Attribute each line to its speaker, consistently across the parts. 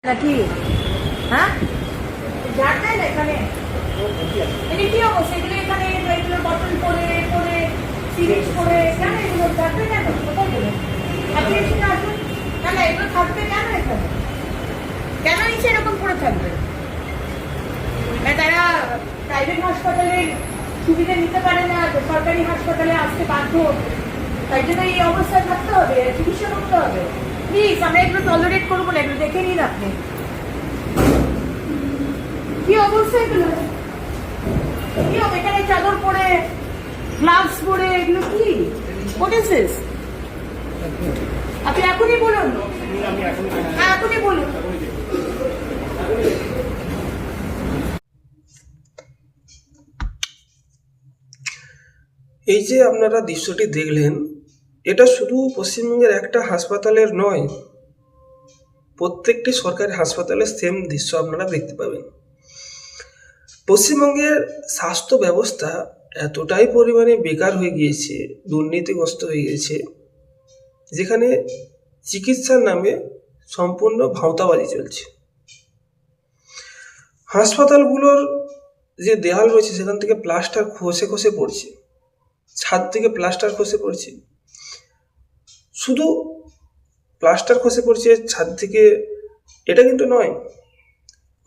Speaker 1: নাকি? হ্যাঁ, ঝাড় দেয় না এখানে? কি অবস্থা এগুলো? এখানে এগুলো বটল করে করে সিরিজ করে কেন এগুলো ঝাড়বে? কেন কোথায় গেলে? আপনি এখানে আসুন। না না, এগুলো থাকবে কেন এখানে? কেন নিচে এরকম করে থাকবে? তারা প্রাইভেট হাসপাতালের সুবিধা নিতে পারে না, সরকারি হাসপাতালে আসতে বাধ্য, তাই জন্য এই অবস্থায় থাকতে হবে, চিকিৎসা করতে হবে। প্লিজ, আমরা এগুলো টলারেট করবো না, এগুলো দেখে নিন আপনি কি অবস্থা এগুলো। কি হবে এখানে? চাদর পরে, গ্লাভস পরে, এগুলো কি? What is this? আপনি এখনই বলুন। হ্যাঁ, এখনই বলুন।
Speaker 2: এই যে আপনারা দৃশ্যটি দেখলেন, এটা শুধু পশ্চিমবঙ্গের একটা হাসপাতালের নয়, প্রত্যেকটি সরকারি হাসপাতালে সেম দৃশ্য আপনারা দেখতে পাবেন। পশ্চিমবঙ্গের স্বাস্থ্য ব্যবস্থা এতটাই পরিমাণে বেকার হয়ে গিয়েছে, দুর্নীতিগ্রস্ত হয়ে গিয়েছে, যেখানে চিকিৎসার নামে সম্পূর্ণ ভাঁওতাবাজি চলছে। হাসপাতালগুলোর যে দেয়াল রয়েছে সেখান থেকে প্লাস্টার খসে খসে পড়ছে, ছাদ থেকে প্লাস্টার খসে পড়ছে। শুধু প্লাস্টার খসে পড়ছে ছাদ থেকে এটা কিন্তু নয়,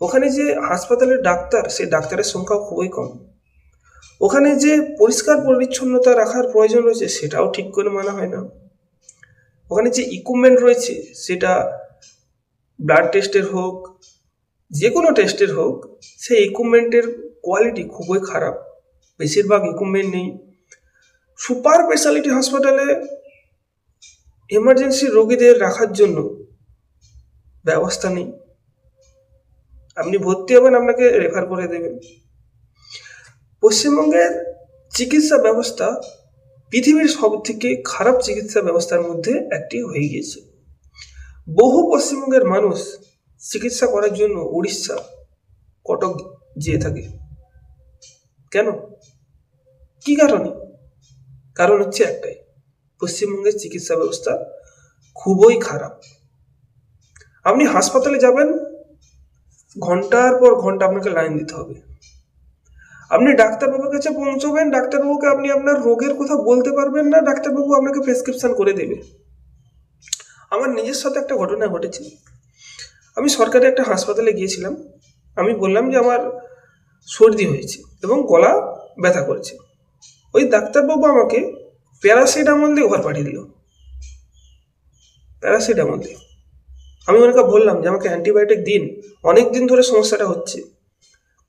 Speaker 2: ওখানে যে হাসপাতালের ডাক্তার, সেই ডাক্তারের সংখ্যাও খুবই কম। ওখানে যে পরিষ্কার পরিচ্ছন্নতা রাখার প্রয়োজন রয়েছে সেটাও ঠিক করে মানা হয় না। ওখানে যে ইকুইপমেন্ট রয়েছে, সেটা ব্লাড টেস্টের হোক, যে কোনো টেস্টের হোক, সেই ইকুইপমেন্টের কোয়ালিটি খুবই খারাপ, বেশিরভাগ ইকুইপমেন্ট নেই। সুপার স্পেশালিটি হাসপাতালে এমার্জেন্সি রোগীদের রাখার জন্য ব্যবস্থা নেই। আপনি ভর্তি হবেন, আপনাকে রেফার করে দেবেন। পশ্চিমবঙ্গের চিকিৎসা ব্যবস্থা পৃথিবীর সব থেকে খারাপ চিকিৎসা ব্যবস্থার মধ্যে একটি হয়ে গিয়েছে। বহু পশ্চিমবঙ্গের মানুষ চিকিৎসা করার জন্য উড়িষ্যা, কটক যেয়ে থাকে। কেন? কি কারণে? কারণ হচ্ছে একটাই, পশ্চিমবঙ্গের চিকিৎসা ব্যবস্থা খুবই খারাপ। আপনি হাসপাতালে যাবেন, ঘন্টার পর ঘন্টা আপনাকে লাইন দিতে হবে। আপনি ডাক্তারবাবুর কাছে পৌঁছবেন, ডাক্তারবাবুকে আপনি আপনার রোগের কথা বলতে পারবেন না, ডাক্তারবাবু আপনাকে প্রেসক্রিপশন করে দেবে। আমার নিজের সাথে একটা ঘটনা ঘটেছে। আমি সরকারি একটা হাসপাতালে গিয়েছিলাম। আমি বললাম যে আমার সর্দি হয়েছে এবং গলা ব্যথা করছে। ওই ডাক্তারবাবু আমাকে প্যারাসিটামল দিয়ে ঘর পাঠিয়ে দিল। প্যারাসিটামল দিয়ে। আমি ওনাকে বললাম যে আমাকে অ্যান্টিবায়োটিক দিন, অনেক দিন ধরে সমস্যাটা হচ্ছে।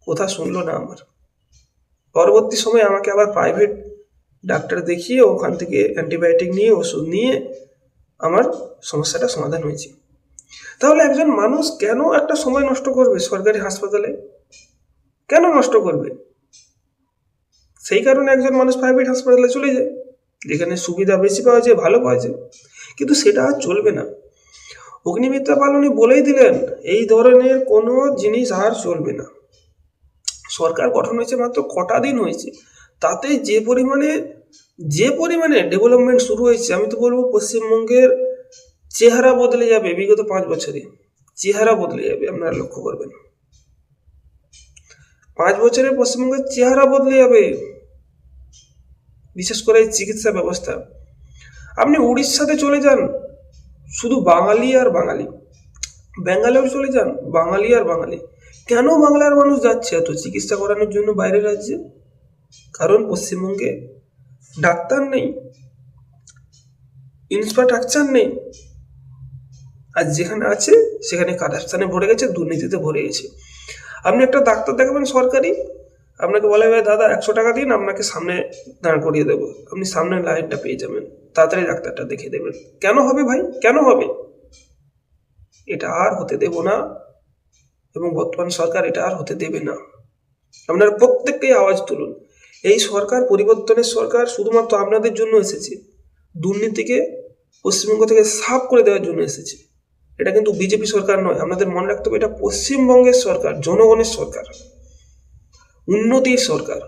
Speaker 2: কথা শুনলো না আমার। পরবর্তী সময় আমাকে আবার প্রাইভেট ডাক্তার দেখিয়ে ওখান থেকে অ্যান্টিবায়োটিক নিয়ে ওষুধ নিয়ে আমার সমস্যাটা সমাধান হয়েছে। তাহলে একজন মানুষ কেন একটা সময় নষ্ট করবে সরকারি হাসপাতালে? কেন নষ্ট করবে? সেই কারণে একজন মানুষ প্রাইভেট হাসপাতালে চলে যায়, যেখানে সুবিধা বেশি পাওয়া যায়, ভালো পাওয়া যায়। কিন্তু সেটা আর চলবে না। অগ্নিমিত্রা পাল উনি বলেই দিলেন, এই ধরনের কোনো জিনিস আর চলবে না। সরকার গঠন হয়েছে মাত্র কটা দিন হয়েছে, তাতে যে পরিমাণে ডেভেলপমেন্ট শুরু হয়েছে, আমি তো বলবো পশ্চিমবঙ্গের চেহারা বদলে যাবে। বিগত 5 বছরে চেহারা বদলে যাবে, আপনারা লক্ষ্য করবেন। 5 বছরে পশ্চিমবঙ্গের চেহারা বদলে যাবে, বিশেষ করে চিকিৎসা ব্যবস্থা। আপনি উড়িষ্যাতে চলে যান, শুধু বাঙালি আর বাঙালি। বেঙ্গালোর চলে যান, বাঙালি আর বাঙালি। কেন বাংলার মানুষ যাচ্ছে এত চিকিৎসা করানোর জন্য বাইরের রাজ্যে? কারণ পশ্চিমবঙ্গে ডাক্তার নেই, ইনফ্রাস্ট্রাকচার নেই, আর যেখানে আছে সেখানে কারাপশনে ভরে গেছে, দুর্নীতিতে ভরে গেছে। আপনি একটা ডাক্তার দেখাবেন সরকারি, আপনাকে বলা হবে দাদা 100 টাকা দিন, আপনাকে সামনে দাঁড় করিয়ে দেবো, আপনি সামনে লাইনটা পেয়ে যাবেন, তাড়াতাড়ি ডাক্তারটা দেখিয়ে দেবেন। কেন হবে ভাই? কেন হবে? এটা আর হতে দেব না, এবং বর্তমান সরকার এটা আর হতে দেবে না। আপনারা প্রত্যেককেই আওয়াজ তুলুন। এই সরকার পরিবর্তনের সরকার, শুধুমাত্র আপনাদের জন্য এসেছে, দুর্নীতিকে পশ্চিমবঙ্গ থেকে সাফ করে দেওয়ার জন্য এসেছে। এটা কিন্তু বিজেপি সরকার নয়, আপনাদের মনে রাখতে হবে, এটা পশ্চিমবঙ্গের সরকার, জনগণের সরকার, উন্নতির সরকার।